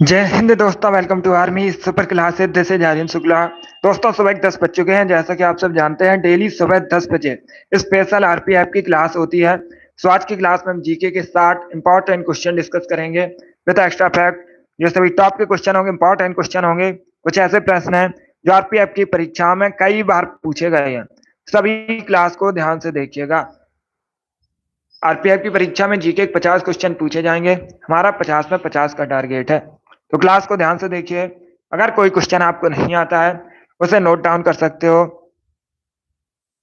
जय हिंद दोस्तों, welcome to army super classes. This is Aryan Shukla. दोस्तों, सुबह 10 बज चुके हैं। जैसा कि आप सब जानते हैं, डेली सुबह 10 बजे स्पेशल आरपीएफ की क्लास होती है। सो आज की क्लास में हम जीके के 60 इंपॉर्टेंट क्वेश्चन डिस्कस करेंगे विद एक्स्ट्रा फैक्ट। ये सभी टॉप के क्वेश्चन होंगे, इंपॉर्टेंट क्वेश्चन होंगे। कुछ ऐसे प्रश्न हैं जो आरपीएफ की परीक्षा में कई बार पूछे गए हैं। सभी क्लास को ध्यान से देखिएगा। आरपीएफ की परीक्षा में जीके 50 क्वेश्चन पूछे जाएंगे। हमारा 50 में 50 का टारगेट है, तो क्लास को ध्यान से देखिए। अगर कोई क्वेश्चन आपको नहीं आता है, उसे नोट डाउन कर सकते हो।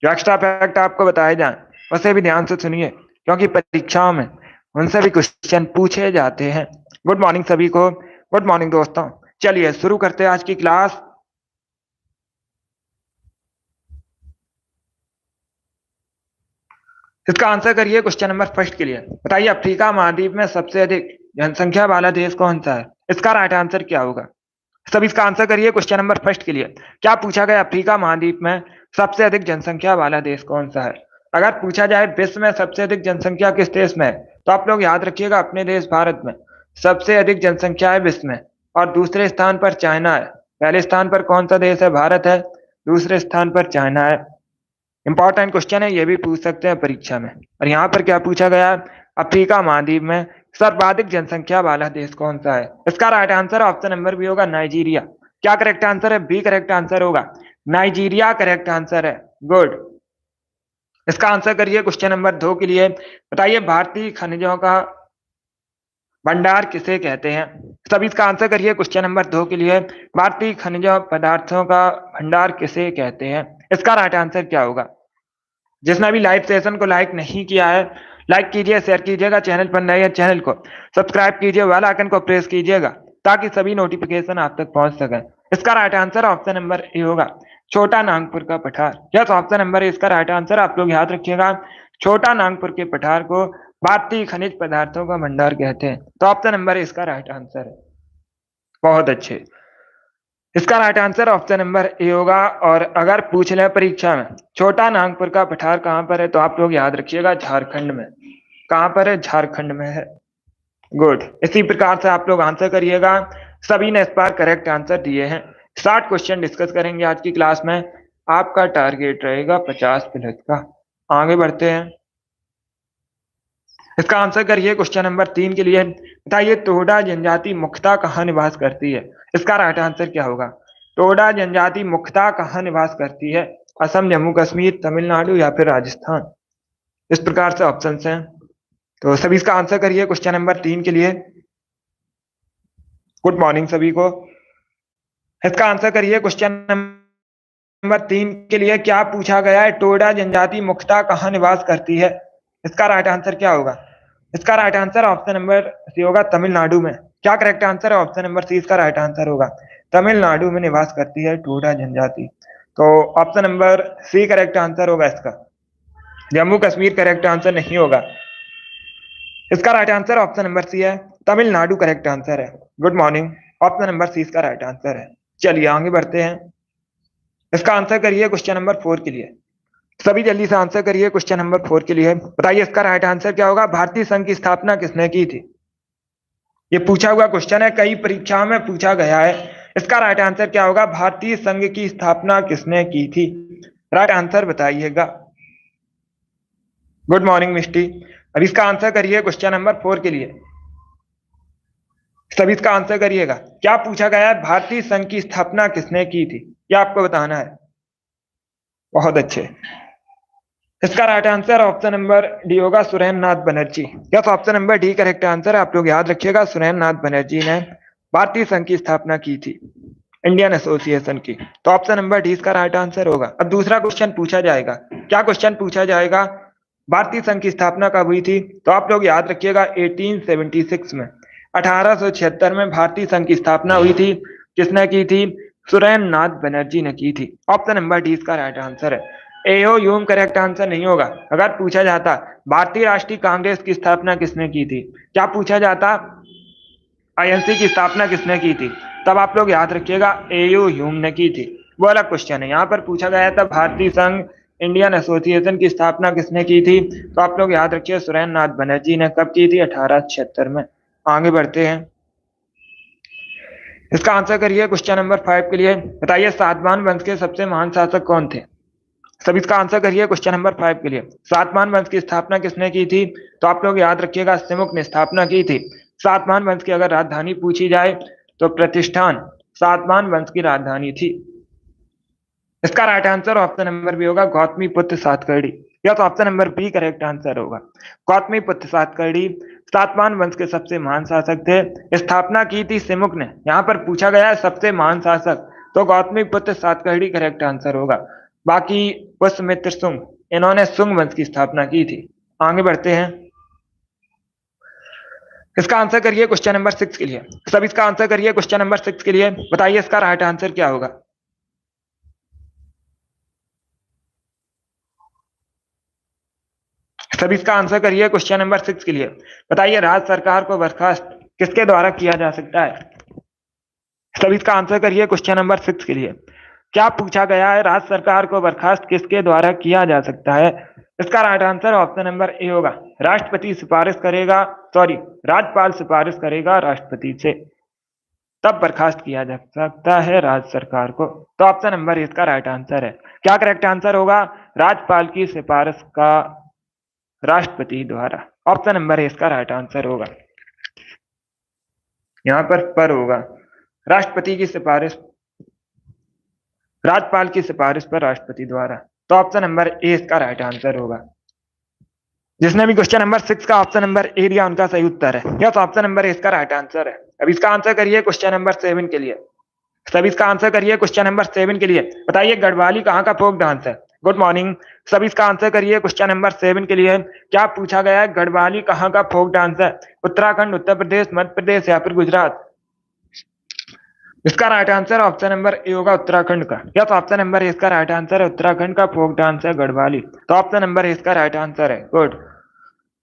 जो एक्स्ट्रा फैक्ट आपको बताए जाए, उसे भी ध्यान से सुनिए, क्योंकि परीक्षाओं में उनसे भी क्वेश्चन पूछे जाते हैं। गुड मॉर्निंग सभी को। गुड मॉर्निंग दोस्तों। चलिए शुरू करते हैं आज की क्लास। इसका आंसर करिए क्वेश्चन नंबर फर्स्ट के लिए। बताइए, अफ्रीका महाद्वीप में सबसे अधिक जनसंख्या वाला देश कौन सा है? इसका राइट आंसर क्या होगा? सब इसका आंसर करिए क्वेश्चन नंबर फर्स्ट के लिए। क्या पूछा गया? अफ्रीका महाद्वीप में सबसे अधिक जनसंख्या वाला देश कौन सा है? अगर पूछा जाए विश्व में सबसे अधिक जनसंख्या किस देश में है, तो आप लोग याद रखिएगा, अपने देश भारत में सबसे अधिक जनसंख्या है विश्व में। और दूसरे स्थान पर चाइना है। पहले स्थान पर कौन सा देश है? भारत है। दूसरे स्थान पर चाइना है। इंपॉर्टेंट क्वेश्चन है, ये भी पूछ सकते हैं परीक्षा में। और यहाँ पर क्या पूछा गया? अफ्रीका महाद्वीप में सर्वाधिक जनसंख्या वाला देश कौन सा है? इसका right answer option number B होगा, नाइजीरिया। क्या करेक्ट आंसर है? बी करेक्ट आंसर होगा। नाइजीरिया करेक्ट आंसर है। गुड। इसका आंसर करिए क्वेश्चन नंबर 2 के लिए। बताइए, भारतीय खनिजों का भंडार किसे कहते हैं? सभी इसका आंसर करिए क्वेश्चन नंबर 2 के लिए। भारतीय खनिज पदार्थों का भंडार किसे कहते हैं? इसका राइट आंसर क्या होगा? जिसने भी लाइव सेशन को लाइक नहीं किया है, लाइक कीजिए, शेयर कीजिएगा। चैनल पर नए हैं, चैनल को सब्सक्राइब कीजिए, बेल आइकन को प्रेस कीजिएगा, ताकि सभी नोटिफिकेशन आप तक पहुंच सके। इसका right answer option number A होगा, छोटा नागपुर का पठार। यस, ऑप्शन नंबर ए इसका राइट आंसर। आप लोग याद रखिएगा, छोटा नागपुर के पठार को भारतीय खनिज पदार्थों का भंडार कहते हैं। तो ऑप्शन नंबर ए इसका राइट आंसर है। बहुत अच्छे। इसका right answer option number A होगा। और अगर पूछ ले परीक्षा में छोटा नागपुर का पठार कहां पर है, तो आप लोग याद रखिएगा, झारखंड में। कहां पर है? झारखंड में है। गुड। इसी प्रकार से आप लोग आंसर करिएगा। सभी ने इस बार करेक्ट आंसर दिए हैं। 60 क्वेश्चन डिस्कस करेंगे आज की क्लास में। आपका टारगेट रहेगा 50+ का। आगे बढ़ते हैं। इसका आंसर करिए क्वेश्चन नंबर 3 के लिए। बताइए, टोडा जनजाति मुख्यतः कहाँ निवास करती है? इसका राइट आंसर क्या होगा? टोडा जनजाति मुख्यतः कहाँ निवास करती है? असम, जम्मू कश्मीर, तमिलनाडु या फिर राजस्थान? इस प्रकार से ऑप्शंस हैं। तो सभी इसका आंसर करिए क्वेश्चन नंबर 3 के लिए। गुड मॉर्निंग सभी को। इसका आंसर करिए क्वेश्चन नंबर 3 के लिए। क्या पूछा गया है? टोडा जनजाति मुख्यतः कहाँ निवास करती है? इसका राइट आंसर क्या होगा? इसका राइट आंसर ऑप्शन नंबर सी होगा, तमिलनाडु में। क्या करेक्ट आंसर है? ऑप्शन नंबर सी इसका राइट आंसर होगा। तमिलनाडु में निवास करती है टोडा जनजाति। तो option number C correct answer होगा इसका। जम्मू कश्मीर करेक्ट आंसर नहीं होगा। इसका right answer option number C है, तमिलनाडु करेक्ट आंसर है। Good morning. Option number C इसका राइट आंसर है। चलिए आगे बढ़ते हैं। इसका आंसर करिए क्वेश्चन नंबर 4 के लिए। सभी जल्दी से आंसर करिए क्वेश्चन नंबर 4 के लिए। बताइए, इसका राइट आंसर क्या होगा? भारतीय संघ की स्थापना किसने की थी? ये पूछा हुआ क्वेश्चन है, कई परीक्षाओं में पूछा गया है। इसका राइट आंसर क्या होगा? भारतीय संघ की स्थापना किसने की थी? राइट आंसर बताइएगा। गुड मॉर्निंग मिस्टी। अब इसका आंसर करिए क्वेश्चन नंबर 4 के लिए। सभी इसका आंसर करिएगा। क्या पूछा गया है? भारतीय संघ की स्थापना किसने की थी? क्या आपको बताना है। बहुत अच्छे। इसका right answer option number D होगा, Surendra Nath Banerjee. Yes, option number D correct answer. आप लोग याद रखिएगा, सुरेंद्र नाथ बनर्जी ने भारतीय संघ की स्थापना की थी, इंडियन एसोसिएशन की। तो ऑप्शन नंबर डी इसका राइट आंसर होगा। अब दूसरा क्वेश्चन पूछा जाएगा। क्या क्वेश्चन पूछा जाएगा? भारतीय संघ की स्थापना कब हुई थी? तो आप लोग याद रखिएगा, 1876 में, 1876 में भारतीय संघ की स्थापना हुई थी। किसने की थी? सुरेंद्र नाथ बनर्जी ने की थी। ऑप्शन नंबर डी इसका राइट आंसर है। एओ यूम करेक्ट आंसर नहीं होगा। अगर पूछा जाता भारतीय राष्ट्रीय कांग्रेस की स्थापना किसने की थी, क्या पूछा जाता आईएनसी की स्थापना किसने की थी, तब आप लोग याद रखिएगा एयू ह्यूम ने की थी। वो अलग क्वेश्चन है। यहाँ पर पूछा गया था भारतीय संघ इंडियन एसोसिएशन की स्थापना किसने की थी, तो आप लोग याद रखिए सुरेंद्र नाथ बनर्जी ने कब की थी? 1876 में। आगे बढ़ते हैं। इसका आंसर करिए क्वेश्चन नंबर 5 के लिए। बताइए सातवाहन वंश के सबसे महान शासक कौन थे? सब इसका आंसर करिए क्वेश्चन नंबर 5 के लिए। सातवाहन वंश की स्थापना किसने की थी? तो आप लोग याद रखिएगा, सिमुक ने स्थापना की थी। सातवाहन वंश की अगर राजधानी पूछी जाए तो प्रतिष्ठान सातवाहन वंश की राजधानी थी। इसका right answer option number B होगा, गौतमी पुत्र सातकर्णी। या तो option number B correct answer होगा। गौतमी पुत्र सातकर्णी सातवाहन वंश के सबसे महान शासक थे। स्थापना की थी सिमुक ने। यहाँ पर पूछा गया है सबसे महान शासक, तो गौतमी पुत्र सातकर्णी करेक्ट आंसर होगा। बाकी पुष्यमित्र शुंग, इन्होंने शुंग वंश की स्थापना की थी। आगे बढ़ते हैं। इसका आंसर करिए क्वेश्चन नंबर 6 के लिए। सब इसका आंसर करिए क्वेश्चन नंबर 6 के लिए। बताइए इसका राइट आंसर क्या होगा? सब इसका आंसर करिए क्वेश्चन नंबर 6 के लिए। बताइए राज्य सरकार को बर्खास्त किसके द्वारा किया जा सकता है? सब इसका आंसर करिए क्वेश्चन नंबर 6 के लिए। क्या पूछा गया है? राज्य सरकार को बर्खास्त किसके द्वारा किया जा सकता है? इसका right answer option number A होगा, राष्ट्रपति सिफारिश करेगा, सॉरी राज्यपाल सिफारिश करेगा राष्ट्रपति से, तब बर्खास्त किया जा सकता है राज्य सरकार को। तो ऑप्शन नंबर इसका राइट आंसर है। क्या करेक्ट आंसर होगा? राज्यपाल की सिफारिश का राष्ट्रपति द्वारा। ऑप्शन नंबर इसका राइट आंसर होगा। यहाँ पर होगा राष्ट्रपति की सिफारिश, राज्यपाल की सिफारिश पर राष्ट्रपति द्वारा। तो ऑप्शन नंबर ए इसका राइट आंसर होगा। जिसने भी क्वेश्चन नंबर 6 का ऑप्शन नंबर ए दिया उनका सही उत्तर है। यस, ऑप्शन नंबर ए इसका राइट आंसर है। अब इसका आंसर करिए क्वेश्चन नंबर 7 के लिए। सब इसका आंसर करिए क्वेश्चन नंबर 7 के लिए। बताइए गढ़वाली कहाँ का फोक डांस है? Good morning. सब इसका आंसर करिए क्वेश्चन नंबर 7 के लिए। क्या पूछा गया है? गढ़वाली कहाँ का फोक डांस है? उत्तराखंड, उत्तर प्रदेश, मध्य प्रदेश या फिर गुजरात? इसका right answer option number A होगा, उत्तराखंड का। यस, ऑप्शन नंबर ए इसका राइट आंसर है। उत्तराखंड का फोक डांस है गढ़वाली। तो ऑप्शन नंबर ए इसका राइट आंसर है। गुड।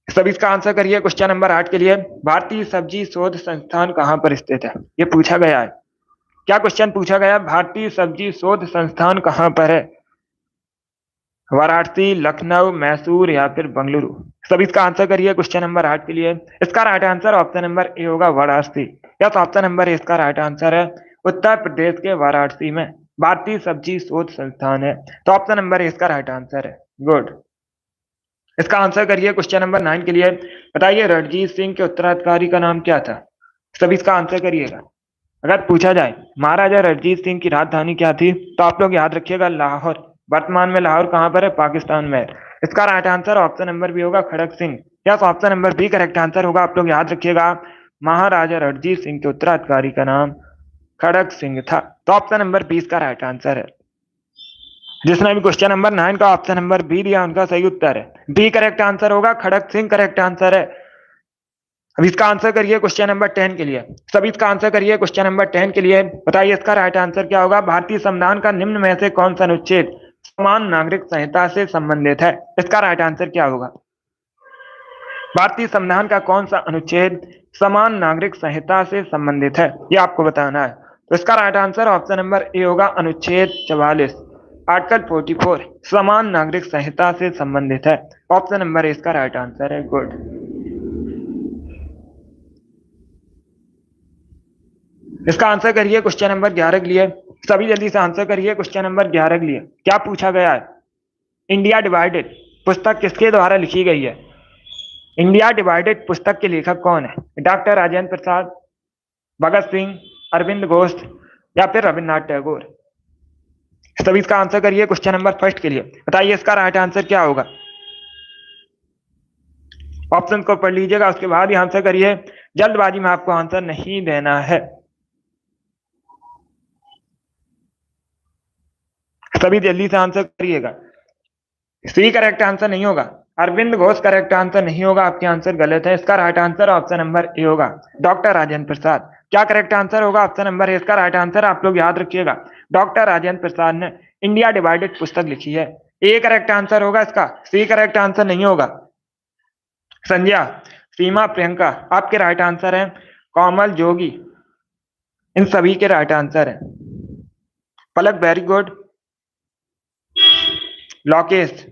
सब इसका आंसर करिए क्वेश्चन नंबर 8 के लिए। भारतीय सब्जी शोध संस्थान कहाँ पर स्थित है? ये पूछा गया है। क्या क्वेश्चन पूछा गया? भारतीय सब्जी शोध संस्थान कहाँ पर है? वाराणसी, लखनऊ, मैसूर या फिर बंगलुरु? सब इसका आंसर करिए क्वेश्चन नंबर 8 के लिए। इसका right answer option number A होगा, Varanasi. Yes, option number A इसका राइट आंसर है। उत्तर प्रदेश के वाराणसी में भारतीय सब्जी शोध संस्थान है। तो ऑप्शन नंबर ए इसका राइट आंसर है। गुड। इसका आंसर करिए क्वेश्चन नंबर 9 के लिए। बताइए रणजीत सिंह के उत्तराधिकारी का नाम क्या था? सब इसका आंसर करिएगा। अगर पूछा जाए महाराजा रणजीत सिंह की राजधानी क्या थी, तो आप लोग याद रखिएगा लाहौर। वर्तमान में लाहौर कहाँ पर है? पाकिस्तान में है। इसका right answer option number B होगा, Khadak Singh. Yes, option number B correct answer होगा। आप लोग याद रखिएगा महाराजा रणजीत सिंह के उत्तराधिकारी का नाम खड़क सिंह था। तो ऑप्शन नंबर 20 का राइट आंसर है। जिसने भी क्वेश्चन नंबर 9 का ऑप्शन नंबर बी दिया उनका सही उत्तर है। बी करेक्ट आंसर होगा, खड़क सिंह करेक्ट आंसर है। अब इसका आंसर करिए क्वेश्चन नंबर 10 के लिए। सब इसका आंसर करिए क्वेश्चन नंबर 10 के लिए। बताइए इसका राइट आंसर क्या होगा? भारतीय संविधान का निम्न में से कौन सा अनुच्छेद समान नागरिक संहिता से संबंधित है? इसका राइट आंसर क्या होगा? भारतीय संविधान का कौन सा अनुच्छेद समान नागरिक संहिता से संबंधित है, ये आपको बताना है। तो इसका right answer option number A होगा, अनुच्छेद 44, आर्टिकल 44 समान नागरिक संहिता से संबंधित है। ऑप्शन नंबर ए इसका राइट आंसर है। गुड। इसका आंसर करिए क्वेश्चन नंबर 11 के लिए। सभी जल्दी से आंसर करिए क्वेश्चन नंबर 11 के लिए। क्या पूछा गया है? इंडिया डिवाइडेड पुस्तक किसके द्वारा लिखी गई है? इंडिया डिवाइडेड पुस्तक के लेखक कौन है? डॉक्टर राजेंद्र प्रसाद, भगत सिंह, अरविंद घोष या फिर रविन्द्रनाथ टैगोर? सभी इसका आंसर करिए क्वेश्चन नंबर फर्स्ट के लिए। बताइए इसका राइट आंसर क्या होगा? ऑप्शन को पढ़ लीजिएगा, उसके बाद ही आंसर करिए। जल्दबाजी में आपको आंसर नहीं देना है। सभी जल्दी से आंसर करिएगा। सी करेक्ट आंसर नहीं होगा। अरविंद घोष करेक्ट आंसर नहीं होगा, आपके आंसर गलत है। इसका right answer option number A होगा, डॉक्टर राजेंद्र प्रसाद। क्या करेक्ट आंसर होगा? ऑप्शन नंबर ए इसका राइट आंसर। आप लोग याद रखिएगा, डॉक्टर राजेंद्र प्रसाद ने इंडिया डिवाइडेड पुस्तक लिखी है। ए करेक्ट आंसर होगा इसका, सी करेक्ट आंसर नहीं होगा। संध्या, सीमा, प्रियंका आपके राइट आंसर है। कोमल, जोगी इन सभी के राइट आंसर है। पलक वेरी गुड। लोकेश,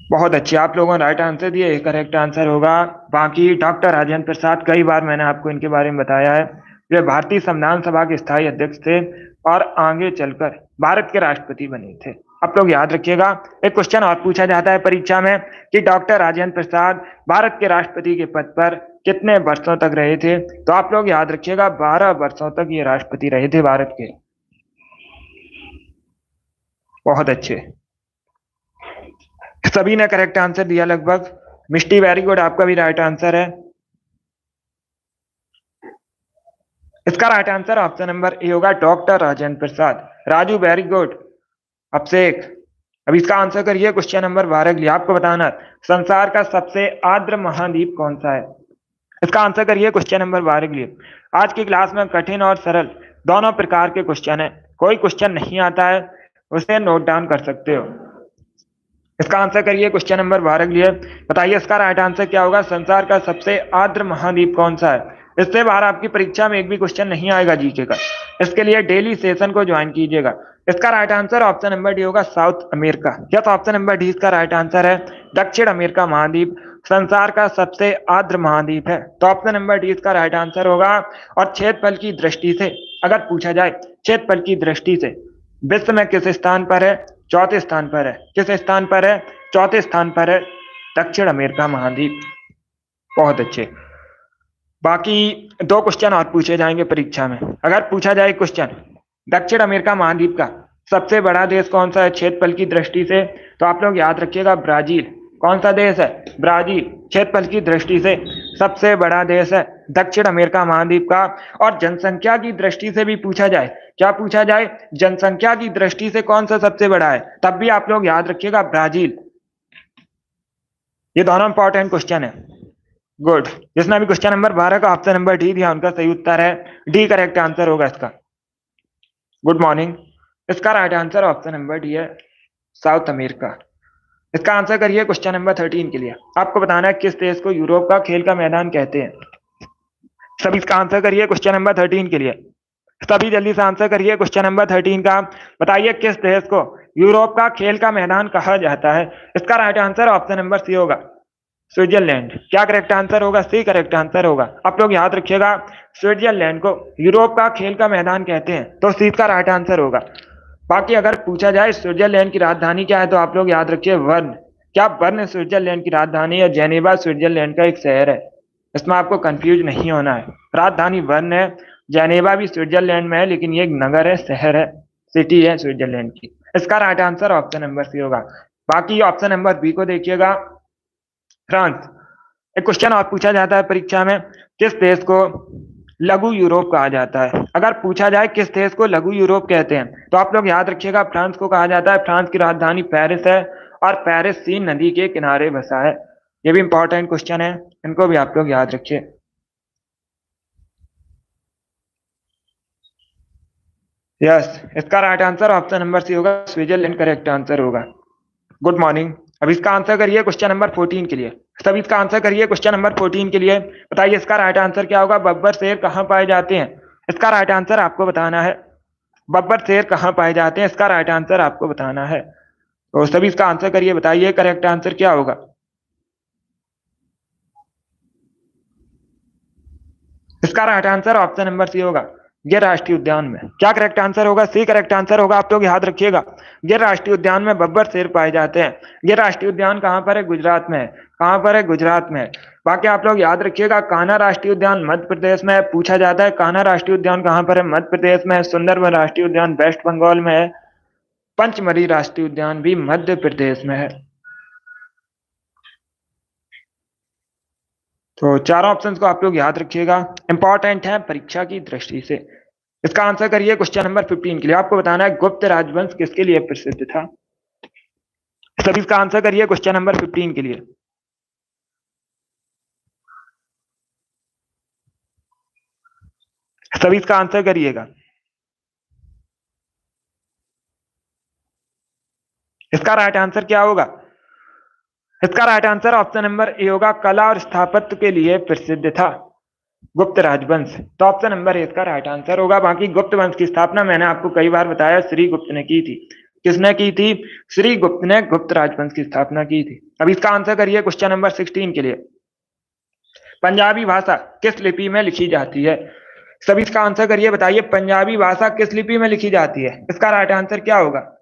बहुत अच्छे, आप लोगों ने राइट आंसर दिया, ये करेक्ट आंसर होगा। बाकी डॉक्टर राजेंद्र प्रसाद, कई बार मैंने आपको इनके बारे में बताया है, वे भारतीय संविधान सभा के स्थायी अध्यक्ष थे और आगे चलकर भारत के राष्ट्रपति बने थे। आप लोग याद रखिएगा। एक क्वेश्चन और पूछा जाता है परीक्षा में कि डॉक्टर राजेंद्र प्रसाद भारत के राष्ट्रपति के पद पर कितने वर्षों तक रहे थे, तो आप लोग याद रखिएगा 12 वर्षों तक ये राष्ट्रपति रहे थे भारत के। बहुत अच्छे, सभी ने करेक्ट आंसर दिया लगभग। मिष्टी वेरी गुड, आपका भी राइट आंसर है। इसका right answer option number A होगा, doctor Rajendra Prasad. Raju very good. अब से एक, अब इसका आंसर करिए क्वेश्चन नंबर 12 के लिए। आपको बताना संसार का सबसे आर्द्र महाद्वीप कौन सा है। इसका आंसर करिए क्वेश्चन नंबर 12 के लिए। आज की क्लास में कठिन और सरल दोनों प्रकार के क्वेश्चन है। कोई क्वेश्चन नहीं आता है उसे नोट डाउन कर सकते हो। इसका आंसर करिए क्वेश्चन नंबर 12 के लिए। बताइए इसका राइट आंसर क्या होगा। संसार का सबसे आर्द्र महाद्वीप कौन सा है। इससे बाहर आपकी परीक्षा में एक भी क्वेश्चन नहीं आएगा जीके का। इसके लिए डेली सेशन को ज्वाइन कीजिएगा। इसका right answer option number D होगा, साउथ अमेरिका। या तो ऑप्शन नंबर डी इसका राइट आंसर है। दक्षिण अमेरिका महाद्वीप संसार का सबसे आर्द्र महाद्वीप है, तो ऑप्शन नंबर डी इसका राइट आंसर होगा। और क्षेत्रफल की दृष्टि से अगर पूछा जाए, क्षेत्रफल की दृष्टि से विश्व में किस स्थान पर है, चौथे स्थान पर है। किस स्थान पर है, चौथे स्थान पर है, दक्षिण अमेरिका महाद्वीप। बहुत अच्छे। बाकी दो क्वेश्चन और पूछे जाएंगे परीक्षा में। अगर पूछा जाए क्वेश्चन दक्षिण अमेरिका महाद्वीप का सबसे बड़ा देश कौन सा है क्षेत्रफल की दृष्टि से, तो आप लोग याद रखिएगा ब्राजील। कौन सा देश है, ब्राजील। क्षेत्रफल की दृष्टि से सबसे बड़ा देश है दक्षिण अमेरिका महाद्वीप का। और जनसंख्या की दृष्टि से भी पूछा जाए, क्या पूछा जाए, जनसंख्या की दृष्टि से कौन सा सबसे बड़ा है, तब भी आप लोग याद रखिएगा ब्राजील। ये दोनों इंपॉर्टेंट क्वेश्चन है। गुड। जिसने भी क्वेश्चन नंबर 12 का ऑप्शन नंबर डी दिया उनका सही उत्तर है डी, करेक्ट आंसर होगा इसका। Good morning. इसका right answer option number D है, साउथ अमेरिका। इसका आंसर करिए क्वेश्चन नंबर 13 के लिए। आपको बताना है किस देश को यूरोप का खेल का मैदान कहते हैं। सभी इसका आंसर करिए क्वेश्चन नंबर 13 के लिए। सभी जल्दी से आंसर करिए क्वेश्चन नंबर 13 का। बताइए किस देश को यूरोप का खेल का मैदान कहा जाता है। इसका राइट आंसर ऑप्शन नंबर सी होगा, स्विट्जरलैंड। क्या करेक्ट आंसर होगा, सी करेक्ट आंसर होगा। आप लोग याद रखिएगा स्विट्जरलैंड को यूरोप का खेल का मैदान कहते हैं, तो सी का राइट आंसर होगा। बाकी अगर पूछा जाए स्विट्जरलैंड की राजधानी क्या है, तो आप लोग याद रखिए बर्न। क्या बर्न स्विट्जरलैंड की राजधानी है, जेनेवा स्विट्जरलैंड का एक शहर है। इसमें आपको कंफ्यूज नहीं होना है, राजधानी बर्न है। जेनेवा भी स्विट्जरलैंड में है, लेकिन ये एक नगर है, शहर है, सिटी है स्विट्जरलैंड की। इसका राइट आंसर ऑप्शन नंबर सी होगा। बाकी ऑप्शन नंबर बी को देखिएगा, फ्रांस। एक क्वेश्चन और पूछा जाता है परीक्षा में, किस देश को लघु यूरोप कहा जाता है। अगर पूछा जाए किस देश को लघु यूरोप कहते हैं, तो आप लोग याद रखिएगा फ्रांस को कहा जाता है। फ्रांस की राजधानी पेरिस है और पेरिस सीन नदी के किनारे बसा है। ये भी इंपॉर्टेंट क्वेश्चन है, इनको भी आप लोग याद रखिए। यस, इसका राइट आंसर ऑप्शन नंबर सी होगा, स्विट्जरलैंड करेक्ट आंसर होगा। Good morning. अब इसका आंसर करिए क्वेश्चन नंबर 14 के लिए। सभी इसका आंसर करिए क्वेश्चन नंबर 14 के लिए। बताइए इसका राइट आंसर क्या होगा। बब्बर शेर कहाँ पाए जाते हैं। इसका राइट आंसर आपको बताना है। बब्बर शेर कहाँ पाए जाते हैं, इसका राइट आंसर आपको बताना है। तो सभी इसका आंसर करिए, बताइए करेक्ट आंसर क्या होगा। इसका राइट आंसर ऑप्शन नंबर सी होगा, गिर राष्ट्रीय उद्यान में। क्या करेक्ट आंसर होगा, सी करेक्ट आंसर होगा। आप लोग याद रखिएगा गिर राष्ट्रीय उद्यान में बब्बर शेर पाए जाते हैं। गिर राष्ट्रीय उद्यान कहाँ पर है, गुजरात में है। कहाँ पर है, गुजरात में है। बाकी आप लोग याद रखिएगा कान्हा राष्ट्रीय उद्यान मध्य प्रदेश में है। पूछा जाता है कान्हा राष्ट्रीय उद्यान कहाँ पर है, मध्य प्रदेश में है। सुंदरबन राष्ट्रीय उद्यान वेस्ट बंगाल में है। पंचमढ़ी राष्ट्रीय उद्यान भी मध्य प्रदेश में है। तो चारों ऑप्शंस को आप लोग याद रखिएगा, इंपॉर्टेंट है परीक्षा की दृष्टि से। इसका आंसर करिए क्वेश्चन नंबर 15 के लिए। आपको बताना है गुप्त राजवंश किसके लिए प्रसिद्ध था। सभी इसका आंसर करिए क्वेश्चन नंबर 15 के लिए। सभी इसका आंसर करिएगा। इसका राइट आंसर क्या होगा। इसका right answer option number A होगा, कला और स्थापत्य के लिए प्रसिद्ध था गुप्त राजवंश। तो ऑप्शन नंबर ए इसका राइट आंसर होगा। बाकी गुप्त वंश की स्थापना मैंने आपको कई बार बताया श्री गुप्त ने की थी। किसने की थी? श्री गुप्त ने गुप्त राजवंश की स्थापना की थी। अब इसका आंसर करिए क्वेश्चन नंबर 16 के लिए। पंजाबी भाषा किस लिपि में लिखी जाती है? सभी इसका आंसर करिए, बताइए पंजाबी भाषा किस लिपि में लिखी जाती है? इसका राइट आंसर क्या होगा?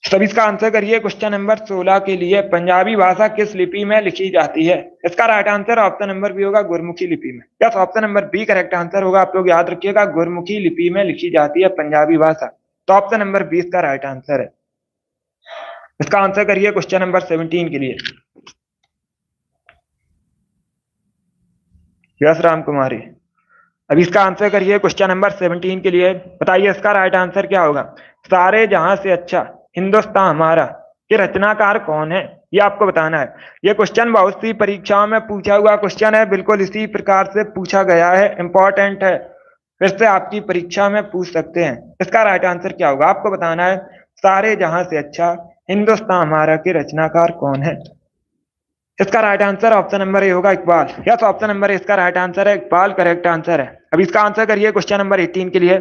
सभी इसका आंसर करिए क्वेश्चन नंबर 16 के लिए। पंजाबी भाषा किस लिपि में लिखी जाती है? इसका right answer option number B होगा, गुरमुखी लिपि में। Yes, option number B correct answer होगा। आप लोग याद रखिएगा, गुरमुखी लिपि में लिखी जाती है पंजाबी भाषा। तो ऑप्शन नंबर 20 का राइट आंसर है। इसका आंसर करिए क्वेश्चन नंबर 17 के लिए। यस राम कुमारी। अब इसका आंसर करिए क्वेश्चन नंबर 17 के लिए। बताइए इसका राइट आंसर क्या होगा? सारे जहां से अच्छा हिंदुस्तान हमारा के रचनाकार कौन है? ये आपको बताना है। ये क्वेश्चन बहुत सी परीक्षाओं में पूछा हुआ क्वेश्चन है, बिल्कुल इसी प्रकार से पूछा गया है, इंपॉर्टेंट है, फिर से आपकी परीक्षा में पूछ सकते हैं। इसका राइट आंसर क्या होगा आपको बताना है। सारे जहां से अच्छा हिंदुस्तान हमारा के रचनाकार कौन है? इसका right answer option number A होगा, Iqbal. Yes, option number A इसका राइट आंसर है, इकबाल करेक्ट आंसर है। अब इसका आंसर करिए क्वेश्चन नंबर 18 के लिए।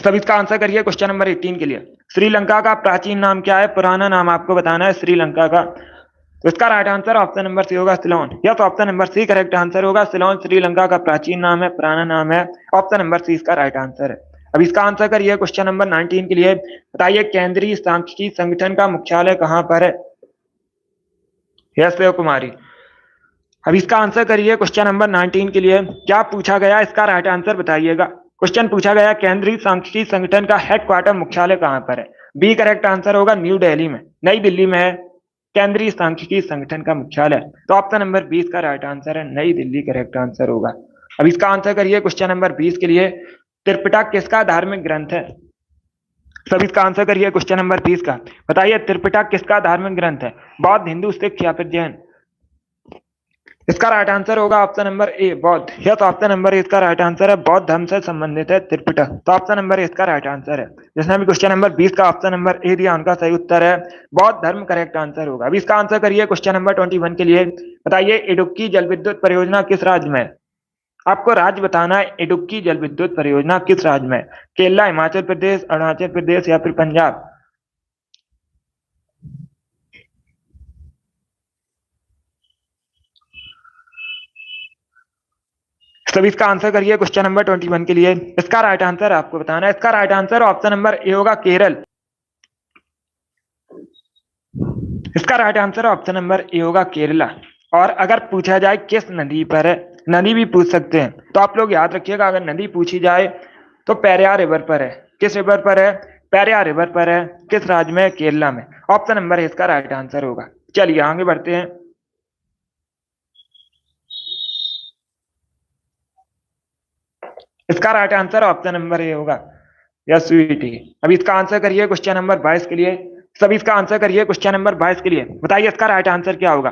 सब इसका आंसर करिए क्वेश्चन नंबर 18 के लिए। श्रीलंका का प्राचीन नाम क्या है? पुराना नाम आपको बताना है श्रीलंका का। तो इसका राइट आंसर ऑप्शन नंबर सी होगा, Ceylon. Yes, option number C correct answer होगा। सिलोन श्रीलंका का प्राचीन नाम है, पुराना नाम है। ऑप्शन नंबर सी इसका राइट आंसर है। अब इसका आंसर करिए क्वेश्चन नंबर 19 के लिए। बताइए केंद्रीय सांख्यिकी संगठन का मुख्यालय कहां पर है? यस शिव कुमारी। अब इसका आंसर करिए क्वेश्चन नंबर 19 के लिए। क्या पूछा गया? इसका राइट आंसर बताइएगा। क्वेश्चन पूछा गया केंद्रीय सांख्यिकी संगठन का हेडक्वार्टर मुख्यालय कहां पर है? बी करेक्ट आंसर होगा, न्यू दिल्ली में, नई दिल्ली में है केंद्रीय सांख्यिकी संगठन का मुख्यालय। तो ऑप्शन नंबर 20 का राइट आंसर है, नई दिल्ली करेक्ट आंसर होगा। अब इसका आंसर करिए क्वेश्चन नंबर 20 के लिए। त्रिपिटक किसका धार्मिक ग्रंथ है? सब इसका आंसर करिए क्वेश्चन नंबर 20 का। बताइए त्रिपिटक किसका धार्मिक ग्रंथ है? बौद्ध, हिंदू, सिख या फिर जैन? इसका राइट आंसर होगा ऑप्शन नंबर ए, बौद्ध। यस, ऑप्शन नंबर ए इसका राइट आंसर है, बौद्ध धर्म से संबंधित है त्रिपिटक। तो ऑप्शन नंबर ए इसका राइट आंसर है। जिसने भी क्वेश्चन नंबर 20 का ऑप्शन नंबर ए दिया उनका सही उत्तर है बौद्ध धर्म, करेक्ट आंसर होगा। अभी इसका आंसर करिए क्वेश्चन नंबर 21 के लिए। बताइए इडुक्की जल विद्युत परियोजना किस राज्य में? आपको राज्य बताना है। इडुक्की जल विद्युत परियोजना किस राज्य में? केरला, हिमाचल प्रदेश, अरुणाचल प्रदेश या फिर पंजाब? सभी इसका आंसर करिए क्वेश्चन नंबर 21 के लिए। इसका राइट आंसर आपको बताना है। इसका right answer option number A होगा, केरल। इसका right answer option number A होगा, केरला। और अगर पूछा जाए किस नदी पर है, नदी भी पूछ सकते हैं, तो आप लोग याद रखिएगा अगर नदी पूछी जाए तो पेरियार रिवर पर है। किस रिवर पर है? पेरियार रिवर पर है। किस राज्य में? केरला में। ऑप्शन नंबर ए इसका राइट आंसर होगा। चलिए आगे बढ़ते हैं। इसका right answer option number A होगा, यस स्वीटी। अब इसका आंसर करिए क्वेश्चन नंबर 22 के लिए। सभी इसका आंसर करिए क्वेश्चन नंबर 22 के लिए। बताइए इसका राइट आंसर क्या होगा?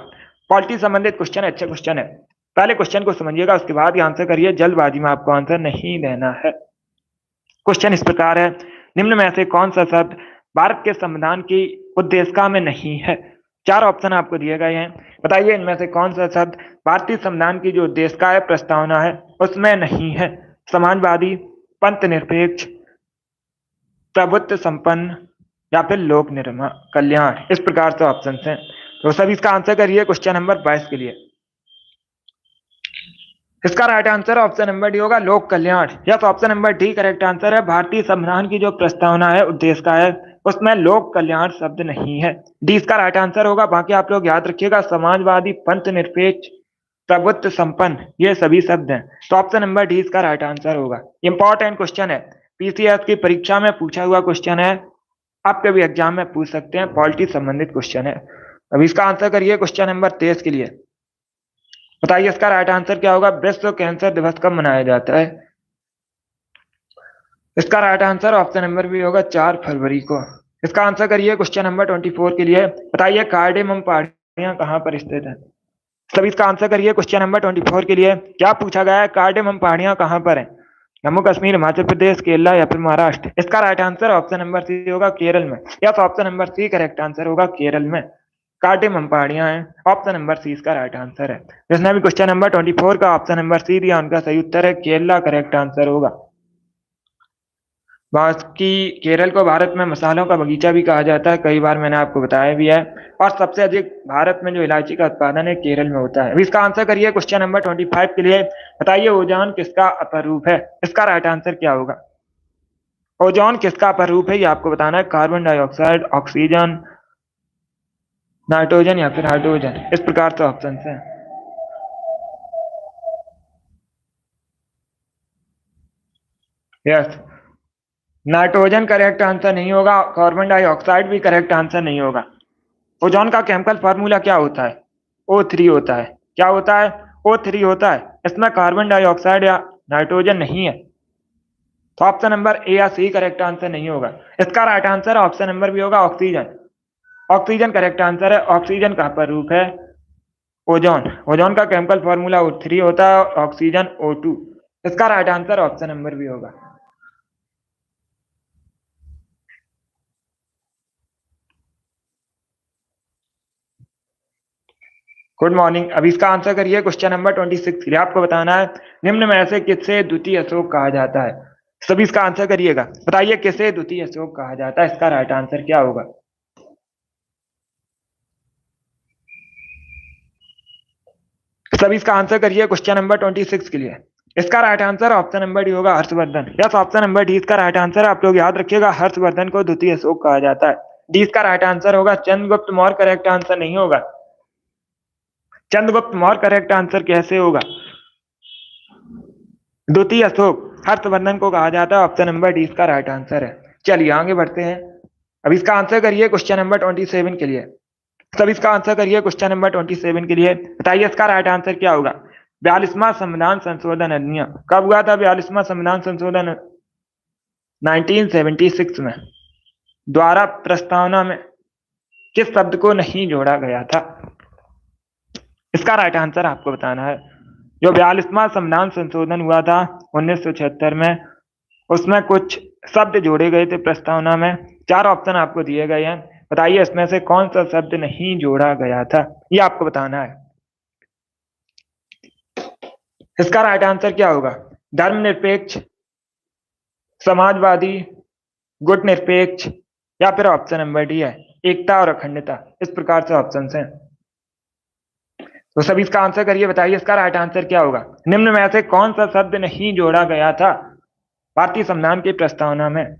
पॉलिटी संबंधित क्वेश्चन है, अच्छा क्वेश्चन है। पहले क्वेश्चन को समझिएगा, उसके बाद ही आंसर करिए, जल्दबाजी में आपको आंसर नहीं देना है। क्वेश्चन इस प्रकार है, निम्न में से कौन सा शब्द भारत के संविधान की उद्देशिका में नहीं है? चार ऑप्शन आपको दिए गए हैं। बताइए इनमें से कौन सा शब्द भारतीय संविधान की जो उद्देशिका है, प्रस्तावना है, उसमें नहीं है? समाजवादी, पंथ निरपेक्ष, प्रभुत्व संपन्न या फिर लोक निर्माण कल्याण। इस प्रकार से ऑप्शन हैं। तो सभी इसका आंसर करिए क्वेश्चन नंबर 22 के लिए। इसका right answer option number D होगा, लोक कल्याण। Yes, option number D correct answer है। भारतीय संविधान की जो प्रस्तावना है, उद्देशिका है, उसमें लोक कल्याण शब्द नहीं है। डी इसका राइट आंसर होगा। बाकी आप लोग याद रखिएगा, समाजवादी, पंथ निरपेक्ष, प्रभुत्व संपन्न, ये सभी शब्द हैं। तो ऑप्शन नंबर डी इसका राइट आंसर होगा। इंपॉर्टेंट क्वेश्चन है, पीसीएस की परीक्षा में पूछा हुआ क्वेश्चन है, आपके भी एग्जाम में पूछ सकते हैं, पॉलिटी संबंधित क्वेश्चन है। अब इसका आंसर करिए क्वेश्चन नंबर 23 के लिए। बताइए इसका राइट आंसर क्या होगा? विश्व कैंसर दिवस कब मनाया जाता है? इसका right answer option number B होगा, 4 फरवरी को। इसका आंसर करिए क्वेश्चन नंबर 24 के लिए। बताइए कार्डेमम पहाड़ियां कहां पर स्थित है? सभी इसका आंसर करिए क्वेश्चन नंबर 24 के लिए। क्या पूछा गया है? कार्डेमम पहाड़ियां कहां पर है? जम्मू कश्मीर, हिमाचल प्रदेश, केरला या फिर महाराष्ट्र? इसका राइट आंसर ऑप्शन नंबर सी होगा, केरल में। Yes, option number C correct answer होगा, केरल में कार्डेमम पहाड़ियां हैं। ऑप्शन नंबर सी इसका राइट आंसर है। जिसने भी क्वेश्चन नंबर 24 का ऑप्शन नंबर सी दिया उनका सही उत्तर है केरला, करेक्ट आंसर होगा। बाकी केरल को भारत में मसालों का बगीचा भी कहा जाता है, कई बार मैंने आपको बताया भी है। और सबसे अधिक भारत में जो इलायची का उत्पादन है केरल में होता है। अभी इसका आंसर करिए क्वेश्चन नंबर 25 के लिए। बताइए ओजोन किसका अपर रूप है? इसका राइट आंसर क्या होगा? ओजोन किसका अपर रूप है ये आपको बताना है। कार्बन डाइऑक्साइड, ऑक्सीजन, नाइट्रोजन या फिर हाइड्रोजन, इस प्रकार से ऑप्शन है। यस, नाइट्रोजन करेक्ट आंसर नहीं होगा, कार्बन डाइऑक्साइड भी करेक्ट आंसर नहीं होगा। ओजोन का केमिकल फार्मूला क्या होता है? O3 होता है। क्या होता है? O3 होता है। इसमें कार्बन डाइऑक्साइड या नाइट्रोजन नहीं है, तो ऑप्शन नंबर ए या सी करेक्ट आंसर नहीं होगा। इसका राइट आंसर ऑप्शन नंबर भी होगा ऑक्सीजन। ऑक्सीजन करेक्ट आंसर है। ऑक्सीजन का अपर रूप है ओजोन। ओजोन का केमिकल फार्मूला O3 होता है, ऑक्सीजन O2। इसका राइट आंसर ऑप्शन नंबर भी होगा। Good morning. अभी इसका आंसर करिए क्वेश्चन नंबर 26 के लिए। आपको बताना है निम्न में से किसे द्वितीय अशोक कहा जाता है? सभी इसका आंसर करिएगा। बताइए किसे द्वितीय अशोक कहा जाता है? इसका राइट आंसर क्या होगा? सभी इसका आंसर करिए क्वेश्चन नंबर 26 के लिए। इसका right answer option number D होगा, Harshvardhan. Yes, option number D इसका राइट आंसर है। आप लोग याद रखिएगा, हर्षवर्धन को द्वितीय अशोक कहा जाता है। डी इसका राइट आंसर होगा। चंद्रगुप्त मौर्य करेक्ट आंसर नहीं होगा। चंद्रगुप्त मौर्य करेक्ट आंसर कैसे होगा? द्वितीय अशोक हर्षवर्धन को कहा जाता है। ऑप्शन नंबर डी इसका राइट आंसर है। चलिए आगे बढ़ते हैं। अब इसका आंसर करिए क्वेश्चन नंबर 27 के लिए। सब इसका आंसर करिए क्वेश्चन नंबर 27 के लिए। बताइए इसका राइट आंसर क्या होगा? 42वां संविधान संशोधन अधिनियम कब हुआ था? 42वां संविधान संशोधन 1976 में। द्वारा प्रस्तावना में किस शब्द को नहीं जोड़ा गया था? इसका राइट आंसर आपको बताना है। जो 42वां संविधान संशोधन हुआ था 1976 में, उसमें कुछ शब्द जोड़े गए थे प्रस्तावना में। 4 ऑप्शन आपको दिए गए हैं। बताइए इसमें से कौन सा शब्द नहीं जोड़ा गया था, ये आपको बताना है। इसका राइट आंसर क्या होगा? धर्मनिरपेक्ष, समाजवादी, गुट निरपेक्ष या फिर ऑप्शन नंबर डी है एकता और अखंडता। इस प्रकार से ऑप्शन हैं। तो सभी इसका आंसर करिए। बताइए इसका राइट आंसर क्या होगा? निम्न में से कौन सा शब्द नहीं जोड़ा गया था भारतीय संविधान की प्रस्तावना में?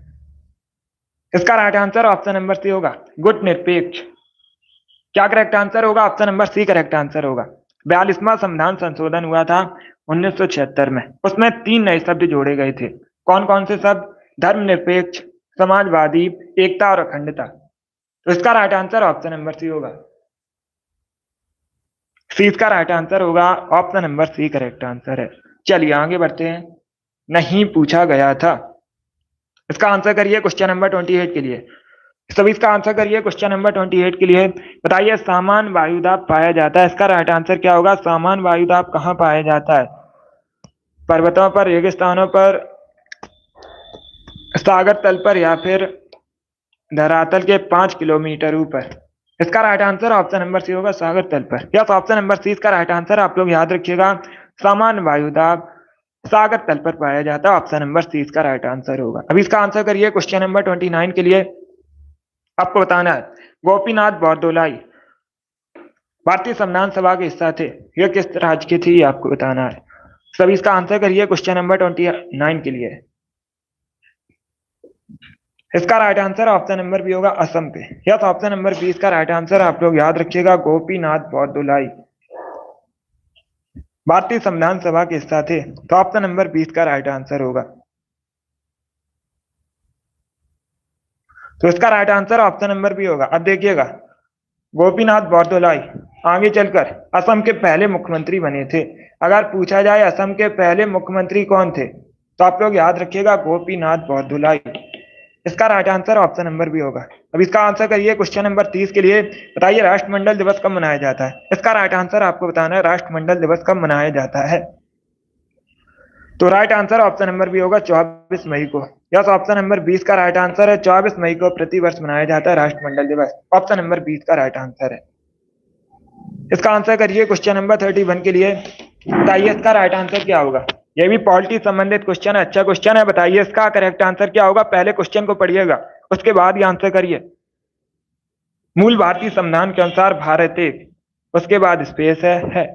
इसका राइट आंसर ऑप्शन नंबर सी होगा, गुट निरपेक्ष। क्या करेक्ट आंसर होगा? Option number C correct answer होगा। 42वां संविधान संशोधन हुआ था 1976 में। उसमें 3 नए शब्द जोड़े गए थे। कौन कौन से शब्द? धर्मनिरपेक्ष, समाजवादी, एकता और अखंडता। तो इसका राइट आंसर ऑप्शन नंबर सी होगा। सी इसका राइट आंसर होगा। Option number C correct answer है। चलिए आगे बढ़ते हैं। नहीं पूछा गया था। इसका आंसर करिए क्वेश्चन नंबर 28 के लिए। सभी इसका आंसर करिए क्वेश्चन नंबर 28 के लिए। बताइए सामान्य वायुदाब पाया जाता है। इसका राइट आंसर क्या होगा? सामान्य वायुदाब कहाँ पाया जाता है? पर्वतों पर, रेगिस्तानों पर, सागर तल पर या फिर धरातल के 5 किलोमीटर ऊपर। इसका राइट आंसर ऑप्शन नंबर सी होगा, सागर तल पर। यस, ऑप्शन नंबर सी इसका राइट आंसर। आप लोग याद रखिएगा, सामान्य वायुदाब सागर तल पर पाया जाता है। ऑप्शन नंबर सी इसका राइट आंसर होगा। अभी इसका आंसर करिए क्वेश्चन नंबर 29 के लिए। आपको बताना है गोपीनाथ बरदोलाई भारतीय संविधान सभा के हिस्सा थे। यह किस राज्य की थी, आपको बताना है। सभी इसका आंसर करिए क्वेश्चन नंबर 29 के लिए। इसका right answer option number B होगा, असम के। यस, ऑप्शन नंबर बी इसका राइट आंसर। आप लोग याद रखिएगा, गोपीनाथ बरदोलाई भारतीय संविधान सभा के हिस्सा थे। तो ऑप्शन नंबर 20 का राइट आंसर होगा। तो इसका right answer option number B होगा। अब देखिएगा, गोपीनाथ बरदोलाई आगे चलकर असम के पहले मुख्यमंत्री बने थे। अगर पूछा जाए असम के पहले मुख्यमंत्री कौन थे, तो आप लोग याद रखिएगा गोपीनाथ बरदोलाई। इसका right answer option number B होगा। अब इसका आंसर करिए क्वेश्चन नंबर 30 के लिए। बताइए राष्ट्रमंडल दिवस कब मनाया जाता है? इसका राइट आंसर आपको बताना है, राष्ट्रमंडल दिवस कब मनाया जाता है। तो right answer option number B होगा, 24 मई को। यस, ऑप्शन नंबर 20 का राइट आंसर है। 24 मई को प्रतिवर्ष मनाया जाता है राष्ट्रमंडल दिवस। ऑप्शन नंबर 20 का राइट आंसर है। इसका आंसर करिए क्वेश्चन नंबर 31 के लिए। बताइए इसका राइट आंसर क्या होगा? ये भी पॉलिटी संबंधित क्वेश्चन है, अच्छा क्वेश्चन है। बताइए इसका करेक्ट आंसर क्या होगा? पहले क्वेश्चन को पढ़िएगा, उसके बाद ही आंसर करिए। मूल भारतीय संविधान के अनुसार भारत एक, उसके बाद स्पेस है।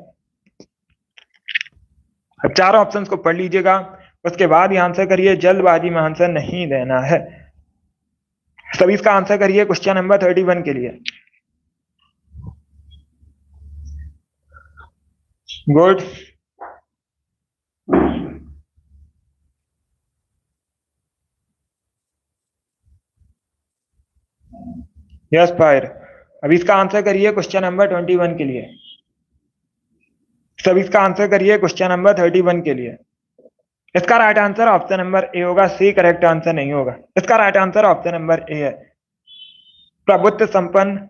अब चारों ऑप्शंस को पढ़ लीजिएगा, उसके बाद ही आंसर करिए, जल्दबाजी में आंसर नहीं देना है। सभी इसका आंसर करिए क्वेश्चन नंबर 31 के लिए। गुड। Yes fire. अब इसका आंसर करिए क्वेश्चन नंबर 21 के लिए। सभी इसका आंसर करिए क्वेश्चन नंबर 31 के लिए। इसका right answer option number A होगा, सी करेक्ट आंसर नहीं होगा। इसका राइट आंसर ऑप्शन नंबर ए है, प्रभुत्व संपन्न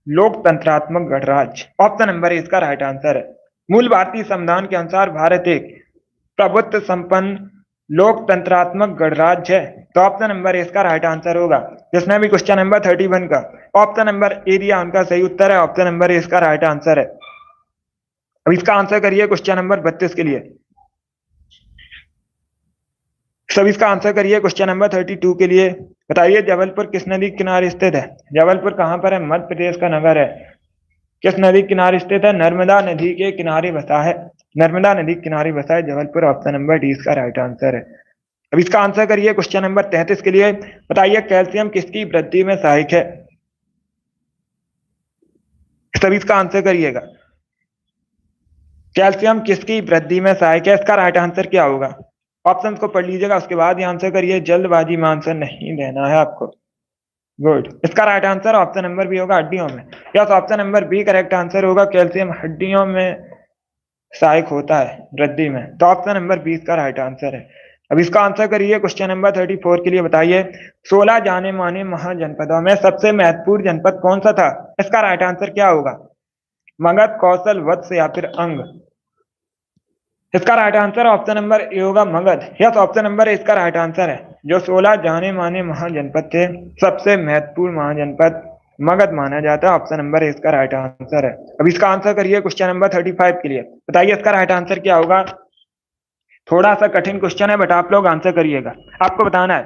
लोकतंत्रात्मक गणराज्य। ऑप्शन नंबर ए इसका राइट आंसर है। मूल भारतीय संविधान के अनुसार भारत एक प्रभुत्व संपन्न लोकतंत्रात्मक गणराज्य है, तो ऑप्शन नंबर ए इसका राइट आंसर होगा। जिसने भी क्वेश्चन नंबर 31 का ऑप्शन नंबर ए दिया उनका सही उत्तर है, ऑप्शन नंबर ए इसका राइट आंसर है। अब इसका आंसर करिए क्वेश्चन नंबर 32 के लिए। सब इसका आंसर करिए क्वेश्चन नंबर 32 के लिए। बताइए जबलपुर किस नदी के किनारे स्थित है? जबलपुर कहां पर है? मध्य प्रदेश का नगर है। किस नदी के किनारे स्थित है? नर्मदा नदी के किनारे बसा है। नर्मदा नदी के किनारे बसा है जबलपुर, ऑप्शन नंबर डी इसका राइट आंसर है। अब इसका आंसर करिए क्वेश्चन नंबर 33 के लिए। बताइए कैल्शियम किसकी वृद्धि में सहायक है? सभी इसका आंसर करिएगा, कैल्शियम किसकी वृद्धि में सहायक है? इसका राइट आंसर क्या होगा? ऑप्शंस को पढ़ लीजिएगा, उसके बाद ही आंसर करिए, जल्दबाजी में आंसर नहीं देना है आपको। गुड। इसका right answer option number B होगा, हड्डियों में। Yes, option number B correct answer होगा, कैल्शियम हड्डियों में सहायक होता है वृद्धि में, तो ऑप्शन नंबर बी इसका राइट आंसर है। अब इसका आंसर करिए क्वेश्चन नंबर 34 के लिए। बताइए 16 जाने माने महाजनपदों में सबसे महत्वपूर्ण जनपद कौन सा था? इसका राइट आंसर क्या होगा? मगध, कौशल, वत्स या फिर अंग? इसका right answer option number A होगा, Magadh. Yes, option number A इसका राइट आंसर है। जो 16 जाने माने महाजनपद थे, सबसे महत्वपूर्ण महाजनपद मगध माना जाता है, ऑप्शन नंबर ए इसका राइट आंसर है। अब इसका आंसर करिए क्वेश्चन नंबर 35 के लिए। बताइए इसका राइट आंसर क्या होगा? थोड़ा सा कठिन क्वेश्चन है, बट आप लोग आंसर करिएगा। आपको बताना है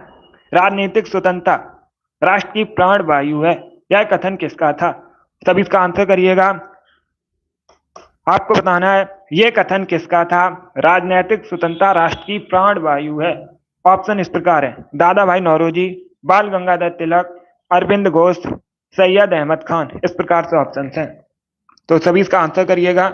राजनीतिक स्वतंत्रता राष्ट्र की प्राण वायु है, यह कथन किसका था? तब इसका आंसर करिएगा। आपको बताना है यह कथन किसका था? राजनीतिक स्वतंत्रता राष्ट्र की प्राण वायु है। ऑप्शन इस प्रकार है, दादा भाई नौरोजी, बाल गंगाधर तिलक, अरविंद घोष, सैयद अहमद खान। इस प्रकार से ऑप्शन हैं, तो सभी इसका आंसर करिएगा।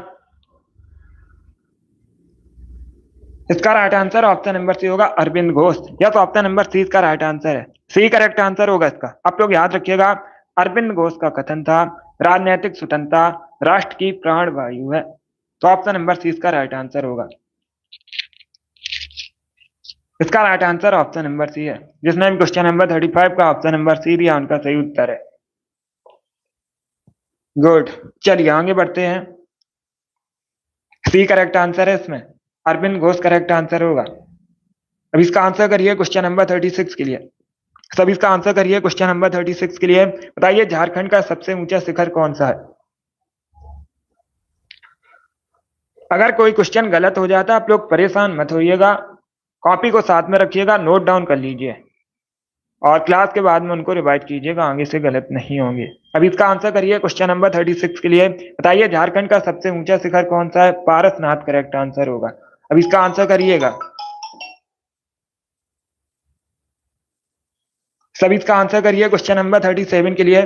इसका राइट आंसर ऑप्शन नंबर सी होगा, Arvind Ghosh. Yes, option number C इसका राइट आंसर है, सी करेक्ट आंसर होगा इसका। आप लोग याद रखिएगा, अरविंद घोष का कथन था राजनीतिक स्वतंत्रता राष्ट्र की प्राण वायु है, तो ऑप्शन नंबर सी इसका राइट आंसर होगा। इसका right answer option number C है। जिसने भी क्वेश्चन नंबर 35 का ऑप्शन नंबर सी दिया उनका सही उत्तर है। गुड, चलिए आगे बढ़ते हैं। सी करेक्ट आंसर है इसमें, अरविंद घोष करेक्ट आंसर होगा। अब इसका आंसर करिए क्वेश्चन नंबर 36 के लिए। सब इसका आंसर करिए क्वेश्चन नंबर 36 के लिए। बताइए झारखंड का सबसे ऊंचा शिखर कौन सा है? अगर कोई क्वेश्चन गलत हो जाता है आप लोग परेशान मत होइएगा, कॉपी को साथ में रखिएगा, नोट डाउन कर लीजिए और क्लास के बाद में उनको रिवाइज कीजिएगा, आगे से गलत नहीं होंगे। अब इसका आंसर करिए क्वेश्चन नंबर 36 के लिए। बताइए झारखंड का सबसे ऊंचा शिखर कौन सा है? पारसनाथ करेक्ट आंसर होगा। अब इसका आंसर करिएगा। सब इसका आंसर करिए क्वेश्चन नंबर 37 के लिए।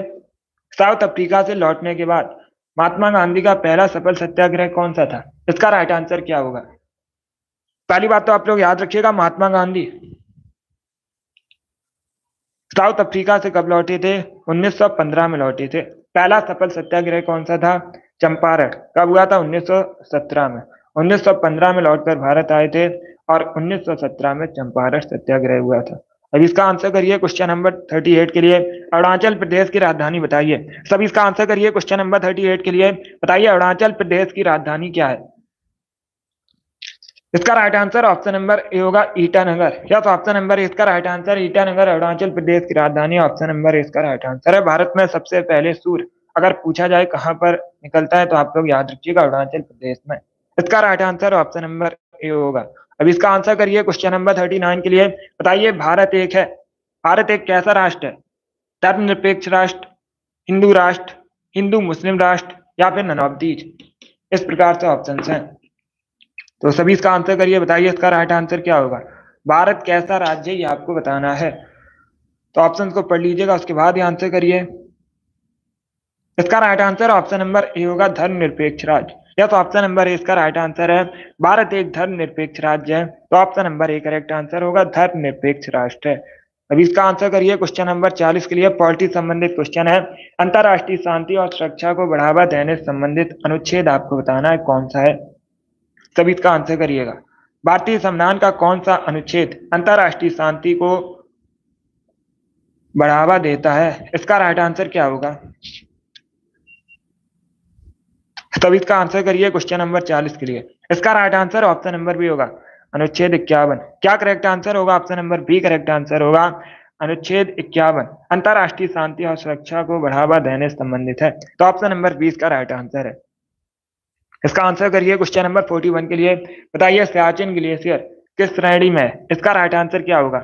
साउथ अफ्रीका से लौटने के बाद महात्मा गांधी का पहला सफल सत्याग्रह कौन सा था? इसका राइट आंसर क्या होगा? पहली बात तो आप लोग याद रखिएगा, महात्मा गांधी साउथ अफ्रीका से कब लौटे थे? 1915 में लौटे थे। पहला सफल सत्याग्रह कौन सा था? चंपारण। कब हुआ था? 1917 में। 1915 में लौटकर भारत आए थे और 1917 में चंपारण सत्याग्रह हुआ था। अब इसका आंसर करिए क्वेश्चन नंबर 38 के लिए। अरुणाचल प्रदेश की राजधानी बताइए। सब इसका आंसर करिए क्वेश्चन नंबर 38 के लिए। बताइए अरुणाचल प्रदेश की राजधानी क्या है? इसका right answer option number A होगा, ईटानगर। यस, ऑप्शन नंबर इसका राइट आंसर, ईटानगर अरुणाचल प्रदेश की राजधानी, ऑप्शन नंबर इसका राइट आंसर है। भारत में सबसे पहले सूर्य अगर पूछा जाए कहां पर निकलता है तो आप लोग याद रखिएगा, अरुणाचल प्रदेश में। इसका right answer option number A होगा। अब इसका आंसर करिए क्वेश्चन नंबर 39 के लिए। बताइए भारत एक कैसा राष्ट्र है? धर्मनिरपेक्ष राष्ट्र, हिंदू राष्ट्र, हिंदू मुस्लिम राष्ट्र या फिर नन ऑफ दीज। इस प्रकार से ऑप्शन हैं, तो सभी इसका आंसर करिए। बताइए इसका राइट आंसर क्या होगा? भारत कैसा राज्य है ये आपको बताना है, तो ऑप्शन को पढ़ लीजिएगा, उसके बाद ही आंसर करिए। इसका right answer option number A होगा, धर्मनिरपेक्ष राज्य। या तो ऑप्शन नंबर ए इसका राइट आंसर है, भारत एक धर्मनिरपेक्ष राज्य है, तो option number A correct answer होगा, धर्मनिरपेक्ष राष्ट्र है। अभी इसका आंसर करिए क्वेश्चन नंबर 40 के लिए। पॉलिटी संबंधित क्वेश्चन है। अंतरराष्ट्रीय शांति और सुरक्षा को बढ़ावा देने से संबंधित अनुच्छेद आपको बताना है कौन सा है, तभी इसका आंसर करिएगा। भारतीय संविधान का कौन सा अनुच्छेद अंतरराष्ट्रीय शांति को बढ़ावा देता है? इसका राइट आंसर क्या होगा? तभी इसका आंसर करिए क्वेश्चन नंबर 40 के लिए। इसका right answer option number B होगा, अनुच्छेद 51। क्या करेक्ट आंसर होगा? Option number B correct answer होगा, अनुच्छेद 51 अंतरराष्ट्रीय शांति और सुरक्षा को बढ़ावा देने से संबंधित है, तो ऑप्शन नंबर 20 का राइट आंसर है। इसका आंसर करिए क्वेश्चन नंबर 41 के लिए। बताइए सियाचिन ग्लेशियर किस श्रेणी में है? इसका राइट आंसर क्या होगा?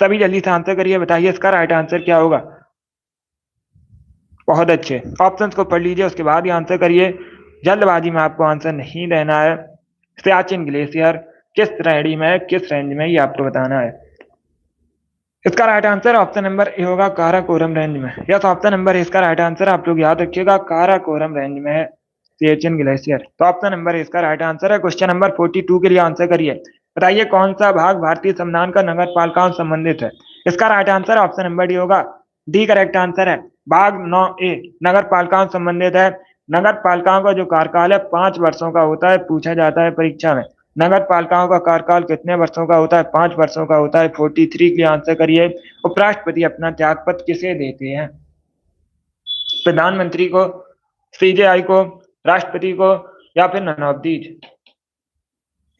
सभी जल्दी से आंसर करिए। बताइए इसका राइट आंसर क्या होगा? बहुत अच्छे, ऑप्शंस को पढ़ लीजिए, उसके बाद ही आंसर करिए। जल्दबाजी में आपको आंसर नहीं देना है। सियाचिन ग्लेशियर किस श्रेणी में, किस रेंज में, ये आपको बताना है। इसका right answer option number A होगा, काराकोरम रेंज में। यस, ऑप्शन नंबर इसका राइट आंसर आप लोग याद रखिएगा, काराकोरम रेंज में है सियाचिन ग्लेशियर, तो ऑप्शन नंबर इसका राइट आंसर है। क्वेश्चन नंबर 42 के लिए आंसर करिए। बताइए कौन सा भाग भारतीय संविधान का नगर पालिकाओं से संबंधित है? इसका right answer option number D होगा, डी करेक्ट आंसर है। भाग 9A नगर पालिकाओं से संबंधित है। नगर पालिकाओं का जो कार्यकाल है 5 वर्षों का होता है, पूछा जाता है परीक्षा में। नगर पालिकाओं का कार्यकाल कितने वर्षों का होता है? 5 वर्षों का होता है। 43 के लिए आंसर करिए। उपराष्ट्रपति अपना त्यागपत्र किसे देते हैं? प्रधानमंत्री को, सीजेआई को, राष्ट्रपति को या फिर नन ऑफ दीज।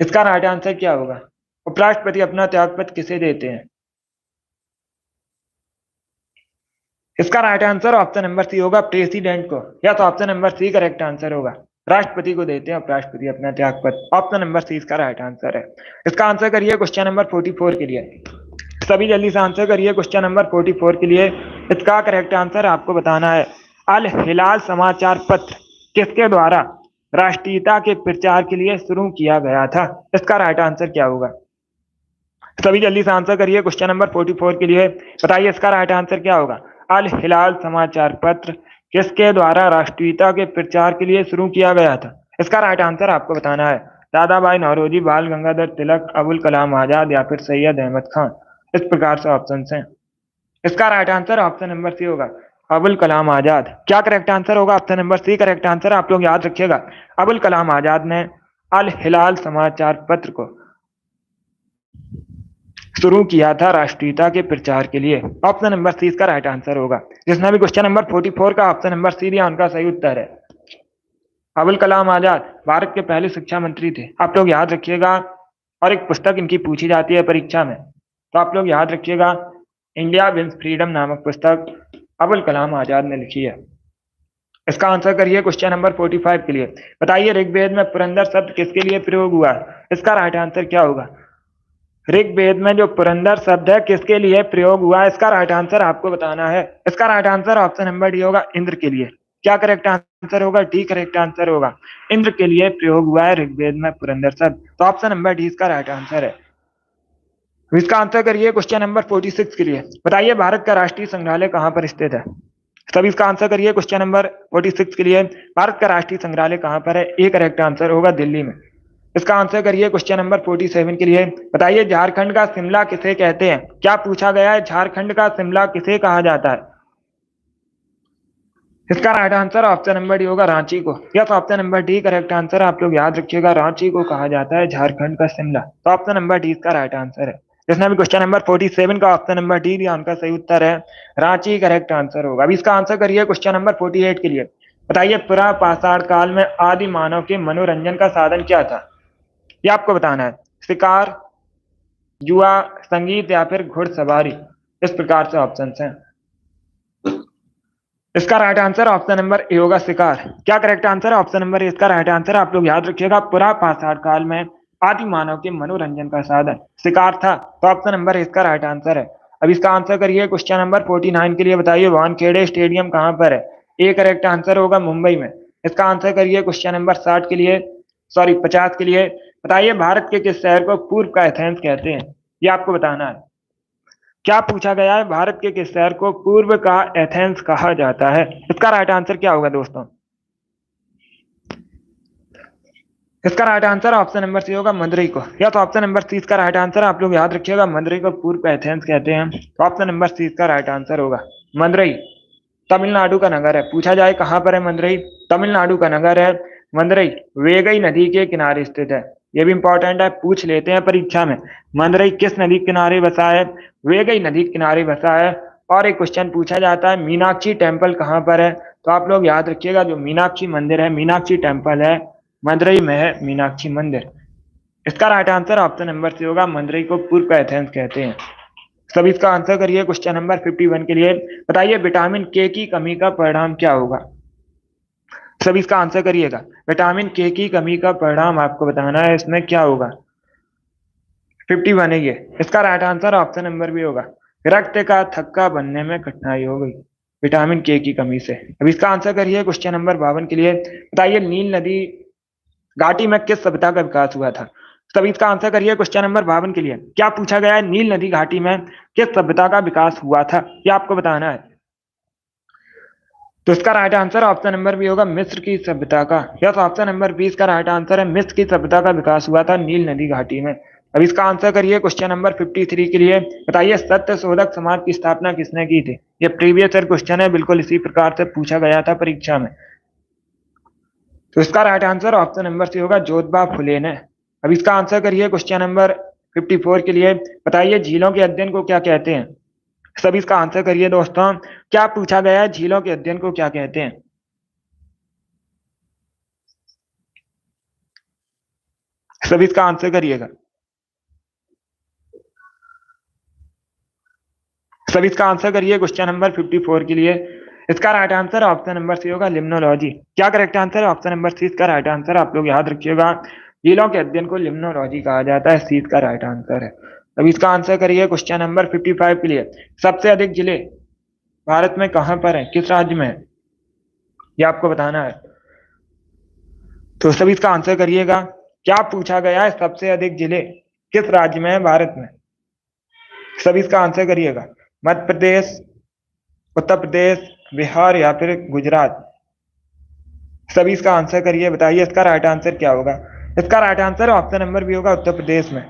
इसका राइट आंसर क्या होगा? उपराष्ट्रपति अपना त्यागपत्र किसे देते हैं? इसका राइट आंसर ऑप्शन नंबर सी होगा, प्रेसिडेंट को। या तो option number C correct answer होगा, राष्ट्रपति को देते हैं उपराष्ट्रपति अपना त्यागपत्र। ऑप्शन नंबर सी इसका राइट आंसर है। इसका आंसर करिए क्वेश्चन नंबर 44 के लिए। सभी जल्दी से आंसर करिए क्वेश्चन नंबर 44 के लिए। इसका करेक्ट आंसर आपको बताना है। अल हिलाल समाचार पत्र किसके द्वारा राष्ट्रीयता के प्रचार के लिए शुरू किया गया था? इसका राइट आंसर क्या होगा? सभी जल्दी से आंसर करिए क्वेश्चन नंबर 44 के लिए। बताइए इसका राइट आंसर क्या होगा? अल हिलाल समाचार पत्र किसके द्वारा राष्ट्रीयता के प्रचार के लिए शुरू किया गया था? इसका राइट आंसर आपको बताना है। दादा भाई नौरोजी, बाल गंगाधर तिलक, अबुल कलाम आजाद या फिर सैयद अहमद खान। इस प्रकार से ऑप्शन हैं। इसका राइट आंसर ऑप्शन नंबर सी होगा, अबुल कलाम आजाद। क्या करेक्ट आंसर होगा? Option number C correct answer, आप लोग याद रखिएगा। अबुल कलाम आजाद ने अल हिलाल समाचार पत्र को शुरू किया था राष्ट्रीयता के प्रचार के लिए। ऑप्शन नंबर सी इसका राइट आंसर होगा। जिसने भी क्वेश्चन नंबर 44 का ऑप्शन नंबर सी दिया उनका सही उत्तर है। अबुल कलाम आजाद भारत के पहले शिक्षा मंत्री थे, आप लोग याद रखिएगा। और एक पुस्तक इनकी पूछी जाती है परीक्षा में, तो आप लोग याद रखिएगा। इंडिया विंस फ्रीडम नामक पुस्तक अबुल कलाम आजाद ने लिखी है। इसका आंसर करिए क्वेश्चन नंबर 45 के लिए। बताइए ऋग्वेद में पुरंदर शब्द किसके लिए प्रयोग हुआ है? इसका राइट आंसर क्या होगा? ऋग्वेद में जो पुरंदर शब्द है किसके लिए प्रयोग हुआ है? इसका राइट आंसर आपको बताना है। इसका right answer option number D होगा, इंद्र के लिए। क्या करेक्ट आंसर होगा? डी करेक्ट आंसर होगा, इंद्र के लिए प्रयोग हुआ है ऋग्वेद में पुरंदर शब्द, तो ऑप्शन नंबर डी इसका राइट आंसर है। इसका आंसर करिए क्वेश्चन नंबर 46 के लिए। बताइए भारत का राष्ट्रीय संग्रहालय कहां पर स्थित है? सभी इसका आंसर करिए क्वेश्चन नंबर 46 के लिए। भारत का राष्ट्रीय संग्रहालय कहां पर है? ए करेक्ट आंसर होगा, दिल्ली में। इसका आंसर करिए क्वेश्चन नंबर 47 के लिए। बताइए झारखंड का शिमला किसे कहते हैं? क्या पूछा गया है? झारखंड का शिमला किसे कहा जाता है? इसका right answer option number D होगा, रांची को। Yes, option number D correct answer, आप लोग याद रखिएगा। रांची को कहा जाता है झारखंड का शिमला, तो ऑप्शन नंबर डी इसका राइट आंसर है। जिसने भी क्वेश्चन नंबर 47 का ऑप्शन नंबर डी दिया उनका सही उत्तर है रांची, करेक्ट आंसर होगा। अभी इसका आंसर करिए क्वेश्चन नंबर 48 के लिए। बताइए पुरा पाषाण काल में आदि मानव के मनोरंजन का साधन क्या था? ये आपको बताना है। शिकार, जुआ, संगीत या फिर घुड़सवारी। इस प्रकार से ऑप्शन हैं। इसका right answer option number A होगा, शिकार। क्या करेक्ट आंसर है? ऑप्शन नंबर ए इसका राइट आंसर, आप लोग याद रखिएगा। पुरा पाषाण काल में आदि मानव के मनोरंजन का साधन शिकार था। तो ऑप्शन नंबर इसका राइट आंसर है। अब इसका आंसर करिए क्वेश्चन नंबर 49 के लिए। बताइए वानखेड़े स्टेडियम कहाँ पर है? ए करेक्ट आंसर होगा मुंबई में। इसका आंसर करिए क्वेश्चन नंबर 60 के लिए, सॉरी 50 के लिए। बताइए भारत के किस शहर को पूर्व का एथेंस कहते हैं? ये आपको बताना है। क्या पूछा गया है? भारत के किस शहर को पूर्व का एथेंस कहा जाता है? इसका राइट आंसर क्या होगा दोस्तों? इसका राइट आंसर ऑप्शन नंबर सी होगा मदुरई को, या तो ऑप्शन नंबर सी इसका राइट आंसर। आप लोग याद रखिएगा मदुरई को पूर्व का एथेंस कहते हैं। तो ऑप्शन नंबर सी इसका राइट आंसर होगा। मदुरई तमिलनाडु का नगर है। पूछा जाए कहां पर है मदुरई? तमिलनाडु का नगर है मदुरई। वेगई नदी के किनारे स्थित है। ये भी इंपॉर्टेंट है, पूछ लेते हैं परीक्षा में। मदुरई किस नदी के किनारे बसा है? वेगई नदी के किनारे बसा है। और एक क्वेश्चन पूछा जाता है मीनाक्षी टेम्पल कहां पर है? तो आप लोग याद रखिएगा जो मीनाक्षी मंदिर है, मीनाक्षी टेम्पल है मदुरई में है मीनाक्षी मंदिर। इसका राइट आंसर ऑप्शन नंबर सी होगा। मदुरई को पूर्व का एथेंस कहते हैं। सब इसका आंसर करिए क्वेश्चन नंबर 51 के लिए। बताइए विटामिन के की कमी का परिणाम क्या होगा? सब इसका आंसर करिएगा। विटामिन के की कमी का परिणाम आपको बताना है, इसमें क्या होगा? 51 है ये। इसका राइट आंसर ऑप्शन नंबर भी होगा। रक्त का थक्का बनने में कठिनाई हो गई विटामिन के की कमी से। अब इसका आंसर करिए क्वेश्चन नंबर 52 के लिए। बताइए नील नदी घाटी में किस सभ्यता का विकास हुआ था? सभी इसका आंसर करिए क्वेश्चन नंबर 52 के लिए। क्या पूछा गया है? नील नदी घाटी में किस सभ्यता का विकास हुआ था, ये आपको बताना है। तो इसका right answer option number B होगा मिस्र की सभ्यता का, या तो ऑप्शन नंबर 20 का राइट आंसर है। मिस्र की सभ्यता का विकास हुआ था नील नदी घाटी में। अब इसका आंसर करिए क्वेश्चन नंबर 53 के लिए। बताइए सत्य शोधक समाज की स्थापना किसने की थी? ये प्रीवियस ईयर क्वेश्चन है, बिल्कुल इसी प्रकार से पूछा गया था परीक्षा में। तो इसका राइट आंसर ऑप्शन नंबर सी होगा ज्योतिबा फुले ने। अब इसका आंसर करिए क्वेश्चन नंबर 54 के लिए। बताइए झीलों के अध्ययन को क्या कहते हैं? सभी इसका आंसर करिए दोस्तों। क्या पूछा गया है? झीलों के अध्ययन को क्या कहते हैं? सभी इसका आंसर करिएगा। सभी इसका आंसर करिए क्वेश्चन नंबर 54 के लिए। इसका राइट आंसर ऑप्शन नंबर सी होगा लिम्नोलॉजी। क्या करेक्ट आंसर है? ऑप्शन नंबर सी इसका राइट आंसर। आप लोग याद रखिएगा झीलों के अध्ययन को लिम्नोलॉजी कहा जाता है। सी इसका राइट आंसर है। अब इसका आंसर करिए क्वेश्चन नंबर 55 के लिए। सबसे अधिक जिले भारत में कहां पर है, किस राज्य में है, ये आपको बताना है। तो सभी इसका आंसर करिएगा। क्या पूछा गया है? सबसे अधिक जिले किस राज्य में है भारत में? सभी इसका आंसर करिएगा। मध्य प्रदेश, उत्तर प्रदेश, बिहार या फिर गुजरात। सभी इसका आंसर करिए। बताइए इसका राइट आंसर क्या होगा? इसका right answer option number B होगा उत्तर प्रदेश में।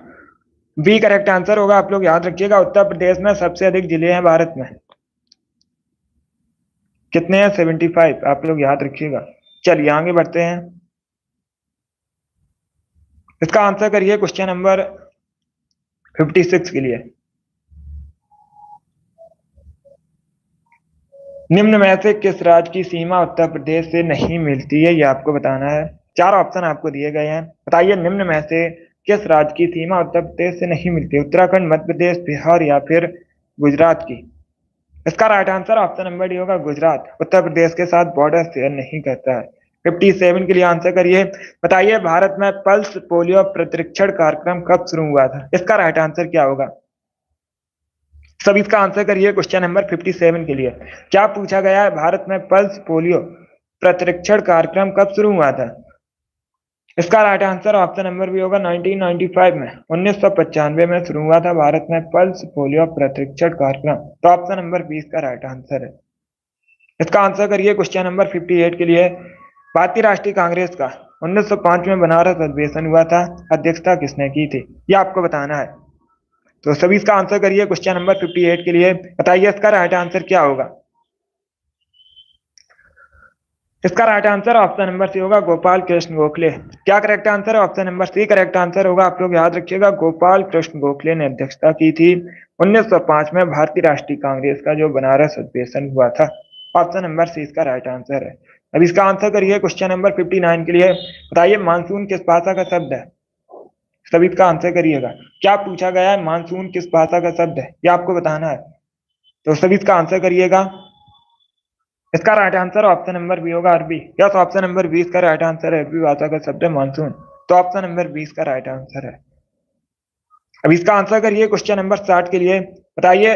बी करेक्ट आंसर होगा। आप लोग याद रखिएगा उत्तर प्रदेश में सबसे अधिक जिले हैं भारत में। कितने हैं? 75। आप लोग याद रखिएगा। चलिए आगे बढ़ते हैं। इसका आंसर करिए क्वेश्चन नंबर 56 के लिए। निम्न में से किस राज्य की सीमा उत्तर प्रदेश से नहीं मिलती है, ये आपको बताना है। चार ऑप्शन आपको दिए गए हैं। बताइए निम्न में से किस राज्य की सीमा उत्तर प्रदेश से नहीं मिलती? उत्तराखंड, मध्य प्रदेश, बिहार या फिर गुजरात की। इसका right answer option number D होगा गुजरात। उत्तर प्रदेश के साथ बॉर्डर शेयर नहीं करता है। 57 के लिए आंसर करिए। बताइए भारत में पल्स पोलियो प्रतिरक्षण कार्यक्रम कब शुरू हुआ था? इसका राइट आंसर क्या होगा? सब इसका आंसर करिए क्वेश्चन नंबर 57 के लिए। क्या पूछा गया है? भारत में पल्स पोलियो प्रतिरक्षण कार्यक्रम कब शुरू हुआ था? इसका राइट आंसर ऑप्शन नंबर भी होगा 1995 में, 1995 में शुरू हुआ था भारत में पल्स पोलियो प्रतिरक्षण कार्यक्रम। तो ऑप्शन नंबर 20 का राइट आंसर है। इसका आंसर करिए क्वेश्चन नंबर 58 के लिए। भारतीय राष्ट्रीय कांग्रेस का 1905 में बनारस अधिवेशन हुआ था, अध्यक्षता किसने की थी, यह आपको बताना है। तो सभी इसका आंसर करिए क्वेश्चन नंबर 58 के लिए। बताइए इसका राइट आंसर क्या होगा? इसका राइट आंसर ऑप्शन नंबर सी होगा गोपाल कृष्ण गोखले। क्या करेक्ट आंसर है? Option number C correct answer होगा। आप लोग याद रखिएगा गोपाल कृष्ण गोखले ने अध्यक्षता की थी 1905 में भारतीय राष्ट्रीय कांग्रेस का जो बनारस अधिवेशन हुआ था। ऑप्शन नंबर सी इसका राइट आंसर है। अब इसका आंसर करिए क्वेश्चन नंबर 59 के लिए। बताइए मानसून किस भाषा का शब्द है? सभी इसका आंसर करिएगा। क्या पूछा गया है? मानसून किस भाषा का शब्द है, ये आपको बताना है। तो सभी इसका आंसर करिएगा। इसका right answer option number B होगा अरबी। यस, ऑप्शन नंबर 20 का राइट आंसर है। अरबी भाषा का शब्द है मानसून। तो ऑप्शन नंबर 20 का राइट आंसर है। अब इसका आंसर करिए क्वेश्चन नंबर 60 के लिए। बताइए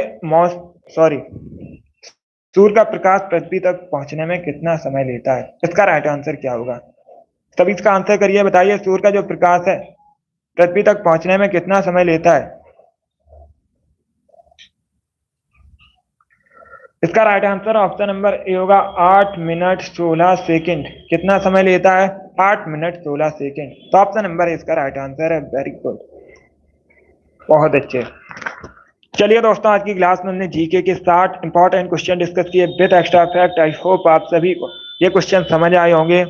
सूर्य का प्रकाश पृथ्वी तक पहुंचने में कितना समय लेता है? इसका राइट आंसर क्या होगा? तब इसका आंसर करिए। बताइए सूर्य का जो प्रकाश है पृथ्वी तक पहुंचने में कितना समय लेता है? इसका right answer option number A होगा 8 मिनट 16 सेकंड। कितना समय लेता है? 8 मिनट 16 सेकंड। तो ऑप्शन नंबर इसका राइट आंसर है। वेरी गुड, बहुत अच्छे। चलिए दोस्तों, आज की क्लास में हमने जीके के 60 इंपॉर्टेंट क्वेश्चन डिस्कस किए with extra fact. I hope आप सभी को ये क्वेश्चन समझ आए होंगे।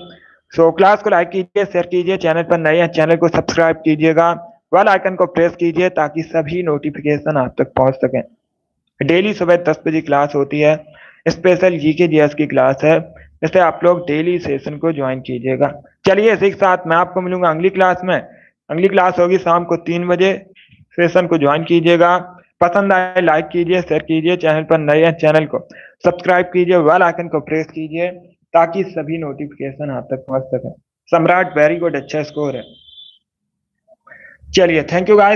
सो क्लास को लाइक कीजिए, शेयर कीजिए, चैनल पर नए हैं चैनल को सब्सक्राइब कीजिएगा, बेल आइकन को प्रेस कीजिए ताकि सभी नोटिफिकेशन आप तक पहुंच सकें। डेली सुबह 10 बजे क्लास होती है, स्पेशल जीके जीएस की क्लास है, इससे आप लोग डेली सेशन को ज्वाइन कीजिएगा। चलिए इसी के साथ मैं आपको मिलूंगा अगली क्लास में। अगली क्लास होगी शाम को 3 बजे। सेशन को ज्वाइन कीजिएगा। पसंद आए लाइक कीजिए, शेयर कीजिए, चैनल पर नए हैं चैनल को सब्सक्राइब कीजिए, बेल आइकन को प्रेस कीजिए ताकि सभी नोटिफिकेशन आप तक पहुंच सके। सम्राट वेरी गुड, अच्छा स्कोर है। चलिए थैंक यू गाइस।